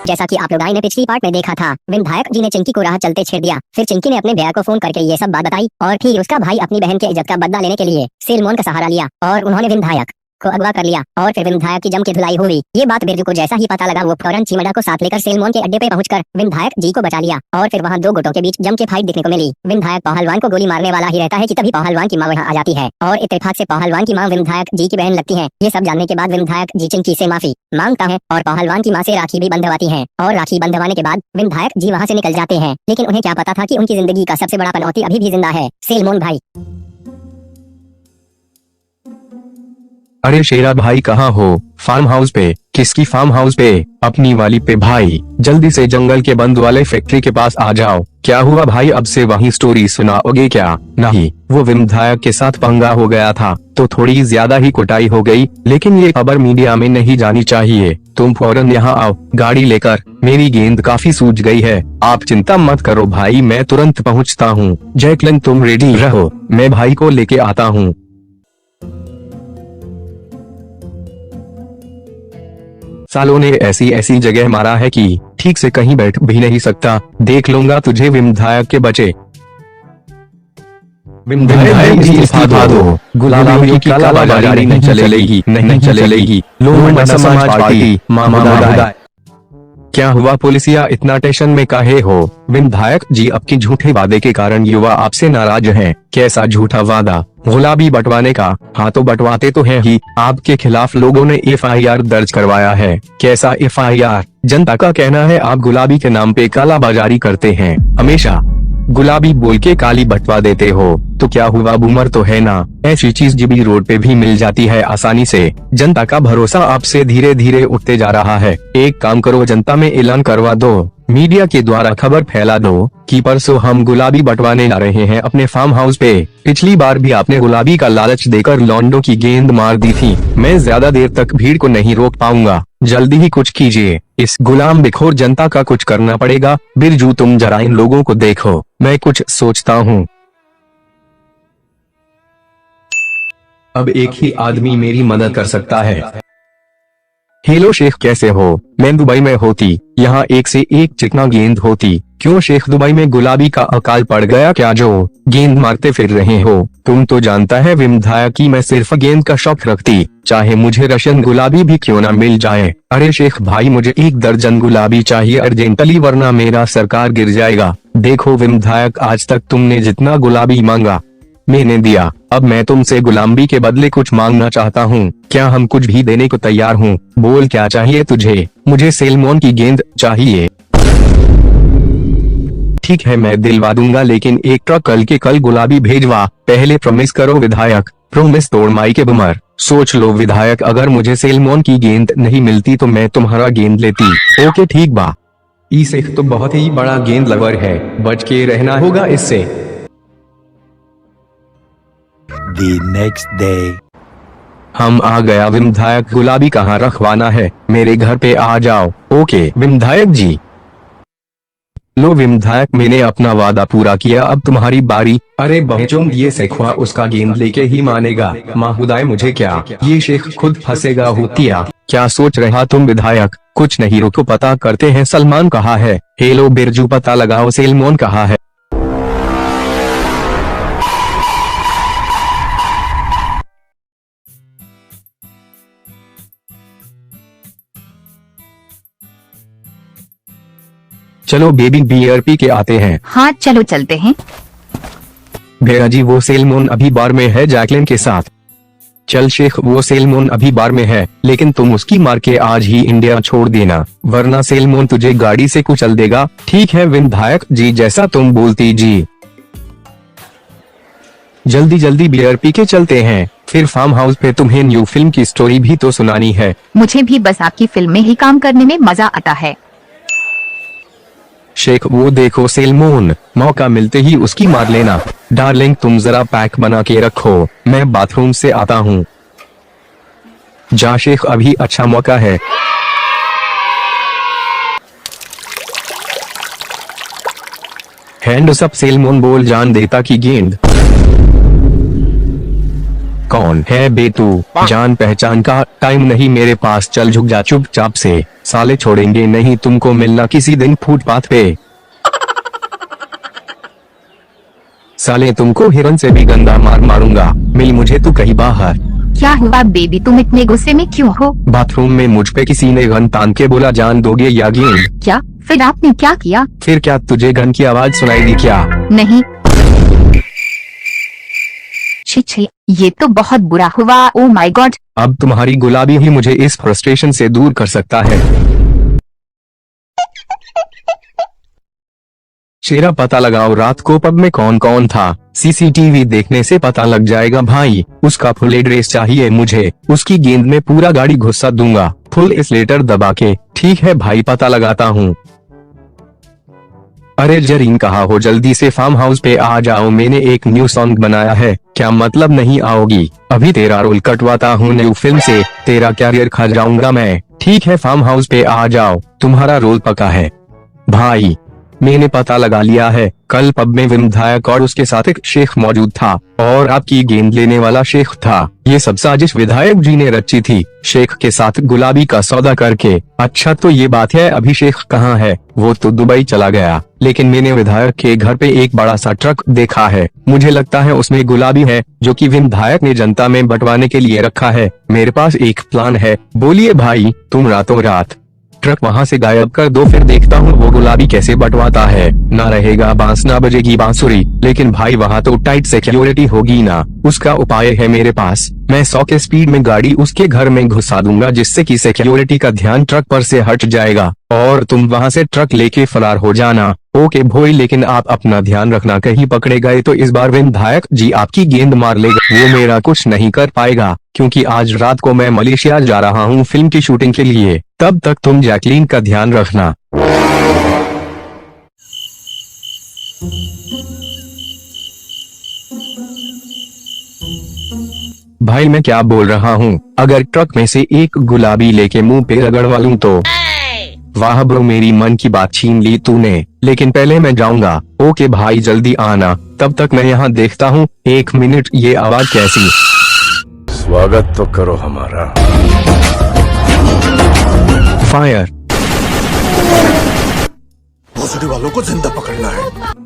जैसा कि आप लोग ने पिछली पार्ट में देखा था, विधायक जी ने चिंकी को राह चलते छेड़ दिया। फिर चिंकी ने अपने भैया को फोन करके ये सब बात बताई और फिर उसका भाई अपनी बहन के इज्जत का बदला लेने के लिए सेलमोन का सहारा लिया और उन्होंने विधायक को अगवा कर लिया और फिर विधायक की जम के धुलाई हुई। ये बात बिरजू को जैसा ही पता लगा, वो फौरन चिमड़ा को साथ लेकर सेलमोन के अड्डे पे पहुंचकर विधायक जी को बचा लिया और फिर वहाँ दो गुटों के बीच जम के फाइट देखने को मिली। विधायक पहलवान को गोली मारने वाला ही रहता है कि तभी पहलवान की माँ वहाँ आ जाती है और इत्तेफाक से पहलवान की माँ विधायक जी की बहन लगती है। ये सब जानने के बाद विधायक जी चिंकी से माफी मांगता है और पहलवान की माँ से राखी भी बंधवाती है और राखी बंधवाने के बाद विधायक जी वहाँ से निकल जाते हैं। लेकिन उन्हें क्या पता था कि उनकी जिंदगी का सबसे बड़ा पनौती अभी भी जिंदा है, सेलमोन भाई। अरे शेरा भाई कहाँ हो? फार्म हाउस पे? किसकी फार्म हाउस पे? अपनी वाली पे भाई। जल्दी से जंगल के बंद वाले फैक्ट्री के पास आ जाओ। क्या हुआ भाई, अब से वही स्टोरी सुनाओगे क्या? नहीं, वो विधायक के साथ पंगा हो गया था तो थोड़ी ज्यादा ही कुटाई हो गई, लेकिन ये खबर मीडिया में नहीं जानी चाहिए। तुम फौरन यहाँ आओ गाड़ी लेकर, मेरी गेंद काफी सूज गई है। आप चिंता मत करो भाई, मैं तुरंत पहुँचता हूँ। जैकलिन तुम रेडी रहो, मैं भाई को लेके आता हूँ। सालों ने ऐसी ऐसी जगह मारा है कि ठीक से कहीं बैठ भी नहीं सकता। देख लूंगा तुझे विधायक के बच्चे। विधायक जी इस्तीफा दो, गुलाबियों की कालाबाजारी नहीं चलेगी, नहीं चलेगी। लोमड़ समाज पार्टी मामूदाय। क्या हुआ पुलिसिया, इतना टेंशन में काहे हो? विधायक जी आपके झूठे वादे के कारण युवा आपसे नाराज हैं। कैसा झूठा वादा? गुलाबी बंटवाने का? हाँ तो बंटवाते तो हैं ही। आपके खिलाफ लोगों ने FIR दर्ज करवाया है। कैसा FIR? जनता का कहना है आप गुलाबी के नाम पे कालाबाजारी करते हैं, हमेशा गुलाबी बोल के काली बंटवा देते हो। तो क्या हुआ, बूमर तो है ना? ऐसी चीज जीबी रोड पे भी मिल जाती है आसानी से। जनता का भरोसा आपसे धीरे धीरे उठते जा रहा है। एक काम करो, जनता में ऐलान करवा दो, मीडिया के द्वारा खबर फैला दो कि परसों हम गुलाबी बंटवाने जा रहे हैं अपने फार्म हाउस पे। पिछली बार भी आपने गुलाबी का लालच देकर लॉन्डो की गेंद मार दी थी। मैं ज्यादा देर तक भीड़ को नहीं रोक पाऊंगा, जल्दी ही कुछ कीजिए। इस गुलाम बेखोर जनता का कुछ करना पड़ेगा। बिरजू तुम जरा इन लोगों को देखो, मैं कुछ सोचता हूँ। अब एक ही आदमी मेरी मदद कर सकता है। हेलो शेख, कैसे हो? मैं दुबई में होती, यहाँ एक से एक चिकना गेंद होती। क्यों शेख, दुबई में गुलाबी का अकाल पड़ गया क्या जो गेंद मारते फिर रहे हो? तुम तो जानता है विधायक की मैं सिर्फ गेंद का शौक रखती, चाहे मुझे रशियन गुलाबी भी क्यों ना मिल जाए। अरे शेख भाई, मुझे 1 दर्जन गुलाबी चाहिए अर्जेंटली, वरना मेरा सरकार गिर जाएगा। देखो विधायक, आज तक तुमने जितना गुलाबी मांगा मैंने दिया, अब मैं तुमसे गुलामी के बदले कुछ मांगना चाहता हूँ। क्या हम कुछ भी देने को तैयार हूँ? बोल क्या चाहिए तुझे? मुझे सेलमोन की गेंद चाहिए। ठीक है, मैं दिलवा दूंगा, लेकिन एक ट्रक कल के कल गुलाबी भेजवा। पहले प्रॉमिस करो विधायक। प्रॉमिस तोड़ माई के बुमर। सोच लो विधायक, अगर मुझे सेलमोन की गेंद नहीं मिलती तो मैं तुम्हारा गेंद लेती। ओके ठीक बा। इसे तो बहुत ही बड़ा गेंद लवर है, बच के रहना होगा इससे। The next day. हम आ गया विधायक, गुलाबी कहाँ रखवाना है? मेरे घर पे आ जाओ। ओके विधायक जी। लो विधायक, मैंने अपना वादा पूरा किया, अब तुम्हारी बारी। अरे बहचों, ये शेखवा उसका गेंद लेके ही मानेगा। माहुदाय मुझे क्या, ये शेख खुद फंसेगा होतिया। क्या सोच रहा तुम विधायक? कुछ नहीं, रुको पता करते हैं सलमान कहाँ है। हेलो बिरजू, पता लगाओ सेलमोन कहाँ है। चलो बेबी BRP के आते हैं। हाँ चलो चलते हैं। भैया जी, वो सेलमोन अभी बार में है जैकलिन के साथ। चल शेख, वो सेलमोन अभी बार में है, लेकिन तुम उसकी मार के आज ही इंडिया छोड़ देना, वरना सेलमोन तुझे गाड़ी से कुचल देगा। ठीक है विधायक जी, जैसा तुम बोलती जी। जल्दी जल्दी BRP के चलते हैं, फिर फार्म हाउस पे तुम्हें न्यू फिल्म की स्टोरी भी तो सुनानी है। मुझे भी बस आपकी फिल्म में ही काम करने में मजा आता है। शेख वो देखो सेलमोन, मौका मिलते ही उसकी मार लेना। डार्लिंग तुम जरा पैक बना के रखो, मैं बाथरूम से आता हूँ। जा शेख, अभी अच्छा मौका है। हैंड्स अप सेलमोन, बोल जान देता की गेंद। कौन है बे तू? जान पहचान का टाइम नहीं मेरे पास, चल झुक जा चुपचाप से, साले छोड़ेंगे नहीं तुमको, मिलना किसी दिन फुटपाथ पे। साले तुमको हिरन से भी गंदा मार मारूंगा, मिल मुझे तू कहीं बाहर। क्या हुआ बेबी, तुम इतने गुस्से में क्यों हो? बाथरूम में मुझ पे किसी ने गन तान के बोला, जान दोगे या गेंद? क्या? फिर आपने क्या किया? फिर क्या तुझे गन की आवाज सुनाई दी क्या? नहीं। छी छी, ये तो बहुत बुरा हुआ। Oh my God. अब तुम्हारी गुलाबी ही मुझे इस फ्रस्ट्रेशन से दूर कर सकता है। शेरा पता लगाओ रात को पब में कौन कौन था, सीसीटीवी देखने से पता लग जाएगा भाई। उसका फुल एड्रेस चाहिए मुझे, उसकी गेंद में पूरा गाड़ी घुसा दूंगा, फुल एस्लेटर दबा के। ठीक है भाई पता लगाता हूँ। अरे जरीन कहाँ हो, जल्दी से फार्म हाउस पे आ जाओ, मैंने एक न्यू सॉन्ग बनाया है। क्या मतलब नहीं आओगी? अभी तेरा रोल कटवाता हूँ न्यू फिल्म से, तेरा कैरियर खा जाऊंगा मैं। ठीक है फार्म हाउस पे आ जाओ, तुम्हारा रोल पक्का है। भाई मैंने पता लगा लिया है, कल पब में विधायक और उसके साथ एक शेख मौजूद था और आपकी गेंद लेने वाला शेख था। ये सब साजिश विधायक जी ने रची थी, शेख के साथ गुलाबी का सौदा करके। अच्छा तो ये बात है, अभी शेख कहाँ है? वो तो दुबई चला गया, लेकिन मैंने विधायक के घर पे एक बड़ा सा ट्रक देखा है, मुझे लगता है उसमें गुलाबी है, जो कि विधायक ने जनता में बंटवाने के लिए रखा है। मेरे पास एक प्लान है। बोलिए भाई, तुम रातों रात ट्रक वहाँ से गायब कर दो, फिर देखता हूँ वो गुलाबी कैसे बंटवाता है। ना रहेगा बांस ना बजेगी बांसुरी, लेकिन भाई वहाँ तो टाइट सिक्योरिटी होगी ना। उसका उपाय है मेरे पास, मैं 100 के स्पीड में गाड़ी उसके घर में घुसा दूंगा, जिससे कि सिक्योरिटी का ध्यान ट्रक पर से हट जाएगा और तुम वहाँ से ट्रक लेके फरार हो जाना। ओके भोई, लेकिन आप अपना ध्यान रखना, कहीं पकड़े गए तो इस बार विधायक जी आपकी गेंद मार लेगा, वो मेरा कुछ नहीं कर पाएगा, क्योंकि आज रात को मैं मलेशिया जा रहा हूँ फिल्म की शूटिंग के लिए। तब तक तुम जैकलीन का ध्यान रखना। भाई मैं क्या बोल रहा हूँ, अगर ट्रक में से एक गुलाबी लेके मुंह पे रगड़वा लूं तो? वाह ब्रो, मेरी मन की बात छीन ली तूने, लेकिन पहले मैं जाऊंगा। ओके भाई जल्दी आना, तब तक मैं यहाँ देखता हूँ। 1 मिनट, ये आवाज कैसी? स्वागत तो करो हमारा। फायर। भोसड़ी वालों को जिंदा पकड़ना है।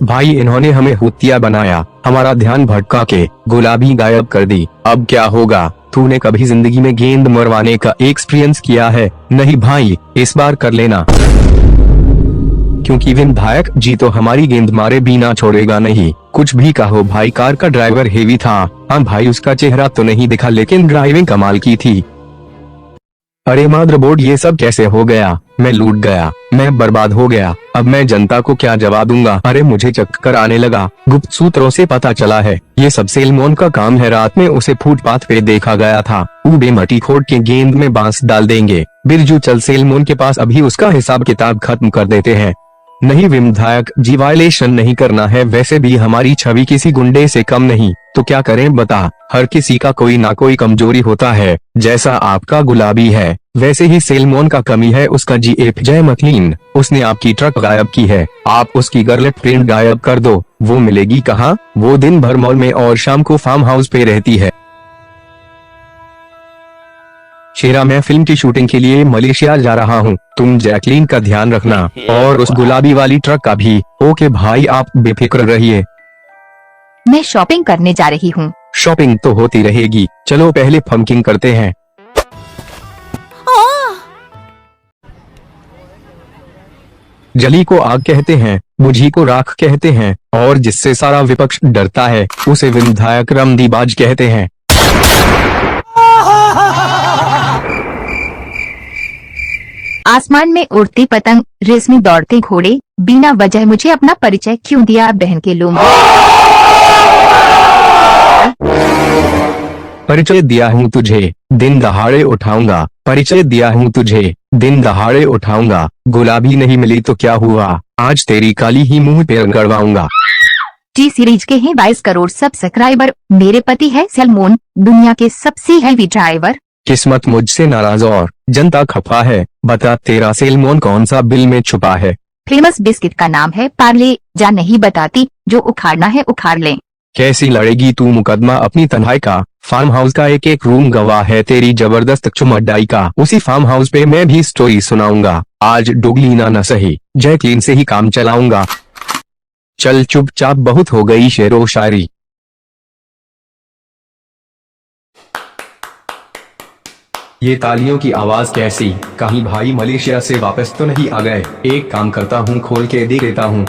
भाई इन्होंने हमें हुतिया बनाया, हमारा ध्यान भटका के गुलाबी गायब कर दी। अब क्या होगा? तूने कभी जिंदगी में गेंद मरवाने का एक्सपीरियंस किया है? नहीं भाई, इस बार कर लेना, क्योंकि विधायक जी तो हमारी गेंद मारे बिना छोड़ेगा नहीं। कुछ भी कहो भाई, कार का ड्राइवर हेवी था। हाँ भाई, उसका चेहरा तो नहीं दिखा, लेकिन ड्राइविंग कमाल की थी। अरे मदरबोर्ड, ये सब कैसे हो गया? मैं लूट गया, मैं बर्बाद हो गया, अब मैं जनता को क्या जवाब दूंगा? अरे मुझे चक्कर आने लगा। गुप्त सूत्रों से पता चला है ये सब सेलमोन का काम है, रात में उसे फुटपाथ पे देखा गया था। ऊबे मटी खोद के गेंद में बांस डाल देंगे। बिरजू चल सेलमोन के पास, अभी उसका हिसाब किताब खत्म कर देते हैं। नहीं विधायक जी, वायलेशन नहीं करना है, वैसे भी हमारी छवि किसी गुंडे से कम नहीं, तो क्या करें बता? हर किसी का कोई ना कोई कमजोरी होता है, जैसा आपका गुलाबी है वैसे ही सेलमोन का कमी है उसका जीएफ जय मकलीन। उसने आपकी ट्रक गायब की है, आप उसकी गर्लफ्रेंड प्रिंट गायब कर दो। वो मिलेगी कहाँ? वो दिन भर मॉल में और शाम को फार्म हाउस पे रहती है। शेरा, मैं फिल्म की शूटिंग के लिए मलेशिया जा रहा हूँ, तुम जैकलीन का ध्यान रखना और उस गुलाबी वाली ट्रक का भी। ओके भाई, आप बेफिक्र रहिए। मैं शॉपिंग करने जा रही हूँ। शॉपिंग तो होती रहेगी, चलो पहले फंकिंग करते हैं। जली को आग कहते हैं, बुझी को राख कहते हैं, और जिससे सारा विपक्ष डरता है उसे विधायक रमदीबाज कहते हैं। आसमान में उड़ती पतंग, रेस में दौड़ते घोड़े, बिना वजह मुझे अपना परिचय क्यों दिया बहन के लोग? परिचय दिया हूँ तुझे, दिन दहाड़े उठाऊंगा। परिचय दिया हूँ तुझे, दिन दहाड़े उठाऊंगा। गुलाबी नहीं मिली तो क्या हुआ? आज तेरी काली ही मुंह पे रगड़वाऊंगा। टी सीरीज के हैं 22 करोड़ सब्सक्राइबर। मेरे पति है सलमोन, दुनिया के सबसे हैवी ड्राइवर। किस्मत मुझसे नाराज और जनता खफा है। बता तेरा सेलमोन कौन सा बिल में छुपा है? फेमस बिस्किट का नाम है पार्ले। जा नहीं बताती, जो उखाड़ना है उखाड़ ले। कैसी लड़ेगी तू मुकदमा अपनी तन्हाई का? फार्म हाउस का एक एक रूम गवाह है तेरी जबरदस्त चुमड्डाई का। उसी फार्म हाउस पे मैं भी स्टोरी सुनाऊंगा। आज डुगलीना न सही, जैकलीन से ही काम चलाऊंगा। चल चुपचाप, बहुत हो गई शेरो शायरी। ये तालियों की आवाज कैसी? कहीं भाई मलेशिया से वापस तो नहीं आ गए? एक काम करता हूँ, खोल के देख लेता हूँ।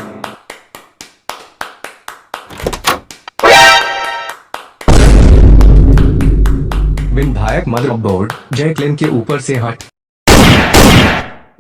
विधायक मदरबोर्ड जैकलिन के ऊपर से हट।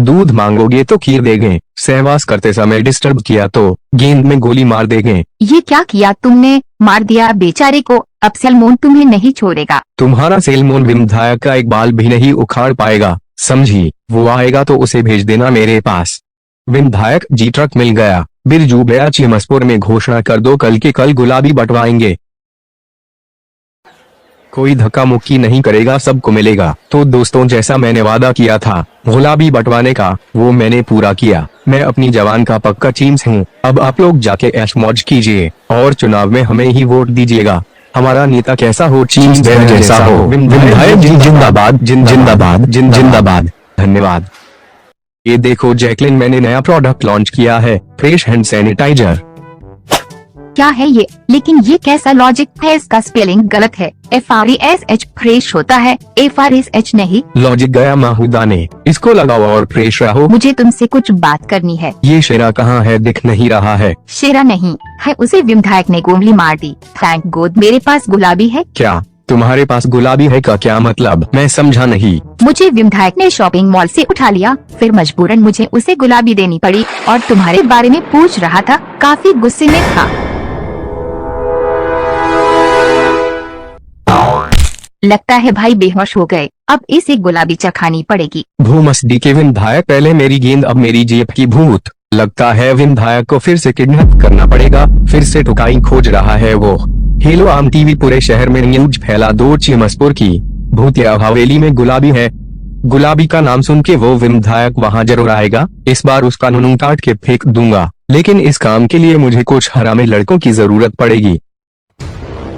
दूध मांगोगे तो खीर देंगे, सहवास करते समय डिस्टर्ब किया तो गेंद में गोली मार देंगे। ये क्या किया तुमने? मार दिया बेचारे को। अब सलमोन तुम्हें नहीं छोड़ेगा। तुम्हारा सेलमोन विधायक का एक बाल भी नहीं उखाड़ पाएगा, समझी? वो आएगा तो उसे भेज देना मेरे पास। विधायक जी ट्रक मिल गया। बिरजू गया चिमसपुर में, घोषणा कर दो कल के कल गुलाबी बंटवाएंगे। कोई धक्का मुक्की नहीं करेगा, सबको मिलेगा। तो दोस्तों, जैसा मैंने वादा किया था गुलाबी बंटवाने का, वो मैंने पूरा किया। मैं अपनी जवान का पक्का चीम्स हूँ। अब आप लोग जाके ऐश मौज कीजिए और चुनाव में हमें ही वोट दीजिएगा। हमारा नेता कैसा हो, चीम्स जैसा हो। विधायक जी जिंदाबाद, जिंदाबाद, जिंदाबाद। धन्यवाद। ये देखो जैकलिन, मैंने नया प्रोडक्ट लॉन्च किया है, फ्रेश हैंड सैनिटाइजर। क्या है ये? लेकिन ये कैसा लॉजिक है? इसका स्पेलिंग गलत है। FRESH फ्रेश होता है, FRSH नहीं। लॉजिक गया माहूदा ने। इसको लगाओ और फ्रेश रहो। मुझे तुमसे कुछ बात करनी है। ये शेरा कहाँ है? दिख नहीं रहा है। शेरा नहीं है, उसे विधायक ने गोली मार दी। थैंक गॉड मेरे पास गुलाबी है। क्या तुम्हारे पास गुलाबी है का क्या मतलब? मैं समझा नहीं। मुझे विधायक ने शॉपिंग मॉल से उठा लिया, फिर मजबूरन मुझे उसे गुलाबी देनी पड़ी। और तुम्हारे बारे में पूछ रहा था, काफी गुस्से में था। लगता है भाई बेहोश हो गए। अब इसे गुलाबी चखानी पड़ेगी। भूमसडी के विधायक, पहले मेरी गेंद अब मेरी जेब की भूत। लगता है विधायक को फिर से किडनैप करना पड़ेगा। फिर से ठुकाई खोज रहा है वो। हेलो आम टीवी पूरे शहर में न्यूज फैला दो, चिमसपुर की भूतिया हवेली में गुलाबी है। गुलाबी का नाम सुन के वो विधायक वहाँ जरूर आएगा। इस बार उसका नुनू काट के फेंक दूंगा, लेकिन इस काम के लिए मुझे कुछ हरामी लड़कों की जरूरत पड़ेगी।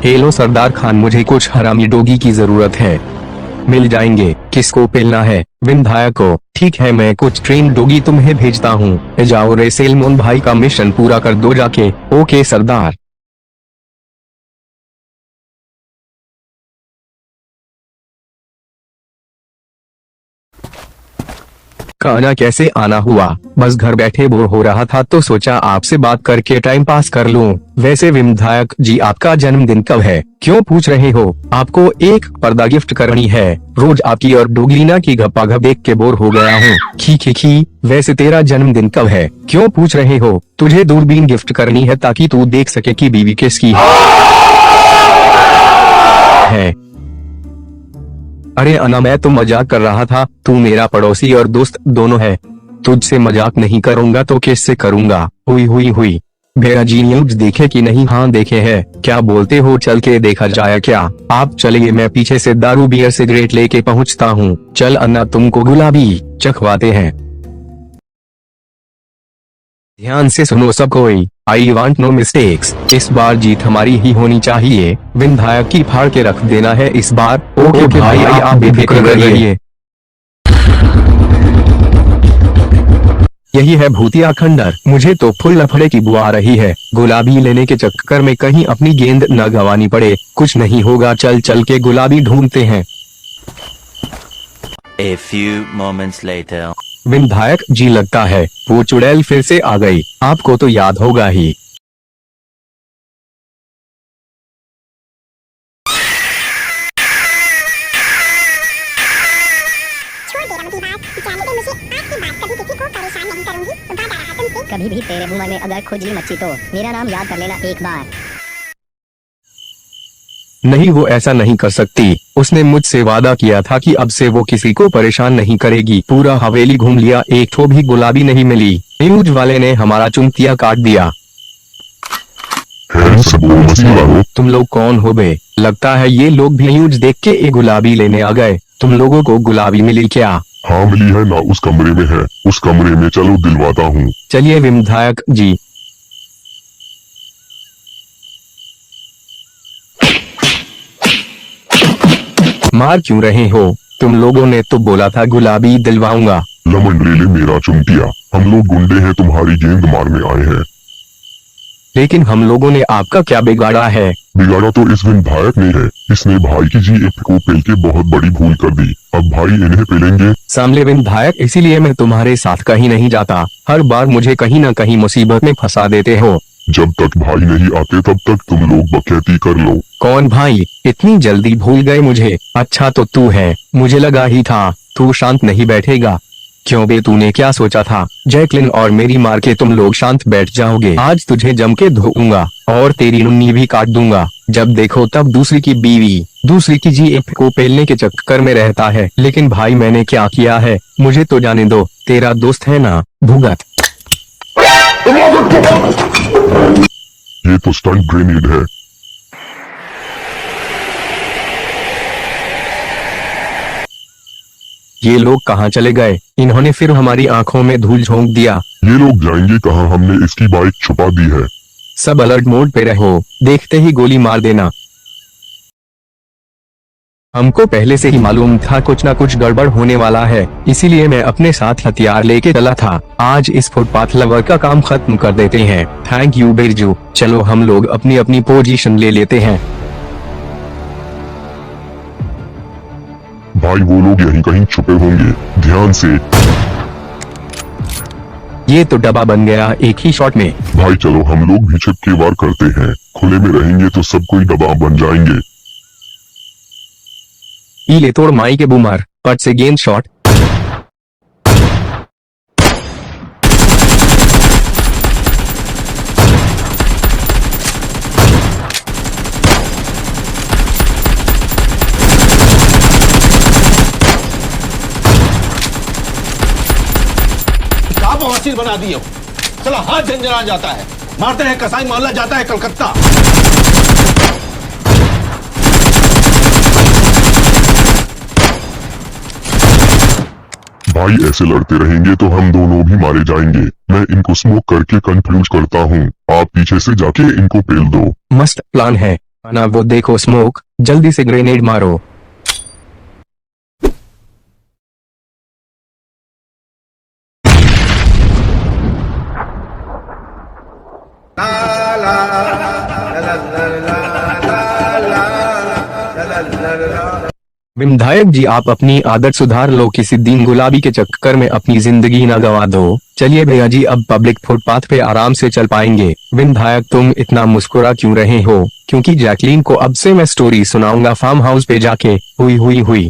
हेलो सरदार खान, मुझे कुछ हरामी डोगी की जरूरत है। मिल जाएंगे। किसको पेलना है? विधायक को। ठीक है, मैं कुछ ट्रेन डोगी तुम्हें भेजता हूँ। जाओ रे सेलमोन भाई का मिशन पूरा कर दो जाके। ओके सरदार। खाना कैसे आना हुआ? बस घर बैठे बोर हो रहा था तो सोचा आपसे बात करके टाइम पास कर लूं। वैसे विधायक जी, आपका जन्मदिन कब है? क्यों पूछ रहे हो? आपको एक पर्दा गिफ्ट करनी है। रोज आपकी और डोगलीना की गप्पा देख के बोर हो गया हूँ। खी खी खी। वैसे तेरा जन्मदिन कब है? क्यों पूछ रहे हो? तुझे दूरबीन गिफ्ट करनी है ताकि तू देख सके कि बीवी किसकी है। अरे अना, मैं तो मजाक कर रहा था। तू मेरा पड़ोसी और दोस्त दोनों है। तुझसे मजाक नहीं करूंगा तो किससे करूंगा? हुई हुई हुई। भेड़ा जी न्यूज देखे कि नहीं? हाँ देखे हैं। क्या बोलते हो, चल के देखा जाए क्या? आप चलिए, मैं पीछे से दारू बियर सिगरेट लेके पहुंचता हूँ। चल अन्ना, तुमको गुलाबी चखवाते हैं। ध्यान से सुनो सब कोई। I want no mistakes. इस बार जीत हमारी ही होनी चाहिए। विधायक की फाड़ के रख देना है इस बार। ओके भाई, आप बेफिक्र रहिए। यही है भूतिया खंडर। मुझे तो फुल लफड़े की बुआ आ रही है। गुलाबी लेने के चक्कर में कहीं अपनी गेंद न गंवानी पड़े। कुछ नहीं होगा, चल चल के गुलाबी ढूंढते हैं। A few moments later. विधायक जी, लगता है वो चुड़ैल फिर से आ गई। आपको तो याद होगा ही। कभी भी तेरे मुंह में अगर खुजली मची तो मेरा नाम याद कर लेना एक बार। नहीं, वो ऐसा नहीं कर सकती। उसने मुझसे वादा किया था कि अब से वो किसी को परेशान नहीं करेगी। पूरा हवेली घूम लिया, एक ठो भी गुलाबी नहीं मिली। ह्यूज वाले ने हमारा चुनतिया काट दिया। है सबको मसीह वालों। तुम लोग कौन हो बे? लगता है ये लोग भी ह्यूज देख के एक गुलाबी लेने आ गए। तुम लोगों को गुलाबी मिली क्या? हाँ मिली है ना, उस कमरे में है। उस कमरे में चलो दिलवाता हूँ। चलिए विधायक जी। मार क्यों रहे हो? तुम लोगों ने तो बोला था गुलाबी दिलवाऊंगा। लमंडरेले मेरा चुनतिया, हम लोग गुंडे हैं, तुम्हारी गेंद मारने आए हैं। लेकिन हम लोगों ने आपका क्या बिगाड़ा है? बिगाड़ा तो इस विधायक ने है। इसने भाई की जीएफ को पेल के बहुत बड़ी भूल कर दी। अब भाई इन्हें पेलेंगे। सामले विधायक, इसीलिए मैं तुम्हारे साथ कहीं नहीं जाता। हर बार मुझे कहीं न कहीं मुसीबत में फंसा देते हो। जब तक भाई नहीं आते तब तक तुम लोग बकैती कर लो। कौन भाई? इतनी जल्दी भूल गए मुझे? अच्छा तो तू है, मुझे लगा ही था तू शांत नहीं बैठेगा। क्यों बे, तूने क्या सोचा था जैकलिन और मेरी मार के तुम लोग शांत बैठ जाओगे? आज तुझे जम के धोऊंगा और तेरी नुन्नी भी काट दूंगा। जब देखो तब दूसरी की बीवी, दूसरी की जीएफ को पेलने के चक्कर में रहता है। लेकिन भाई मैंने क्या किया है? मुझे तो जाने दो। तेरा दोस्त है ना भुगत। ये तो स्टंट ग्रेनेड है। ये लोग कहाँ चले गए? इन्होंने फिर हमारी आंखों में धूल झोंक दिया। ये लोग जाएंगे कहाँ? हमने इसकी बाइक छुपा दी है। सब अलर्ट मोड पे रहो, देखते ही गोली मार देना। हमको पहले से ही मालूम था कुछ न कुछ गड़बड़ होने वाला है, इसीलिए मैं अपने साथ हथियार लेके चला था। आज इस फुटपाथ लवर का काम खत्म कर देते हैं। Thank you Birju. चलो हम लोग अपनी अपनी पोजीशन ले लेते हैं। भाई वो लोग यहीं कहीं छुपे होंगे, ध्यान से। ये तो डब्बा बन गया एक ही शॉट में। भाई चलो हम लोग भी छिप के वार करते हैं। खुले में रहेंगे तो सब कोई दबा बन जाएंगे। ले तोड़ माई के बूमर, पट से गेंद शॉट। आप बवासीर बना दिए हो। चला हाथ झंझना जाता है, मारते हैं कसाई मोहल्ला जाता है कलकत्ता। भाई ऐसे लड़ते रहेंगे तो हम दोनों भी मारे जाएंगे। मैं इनको स्मोक करके कंफ्यूज करता हूँ, आप पीछे से जाके इनको पेल दो। मस्त प्लान है ना। वो देखो स्मोक, जल्दी से ग्रेनेड मारो। विधायक जी आप अपनी आदत सुधार लो, किसी दिन गुलाबी के चक्कर में अपनी जिंदगी न गवा दो। चलिए भैया जी अब पब्लिक फुटपाथ पे आराम से चल पाएंगे। विधायक तुम इतना मुस्कुरा क्यों रहे हो? क्योंकि जैकलीन को अब से मैं स्टोरी सुनाऊंगा फार्म हाउस पे जाके। हुई हुई हुई।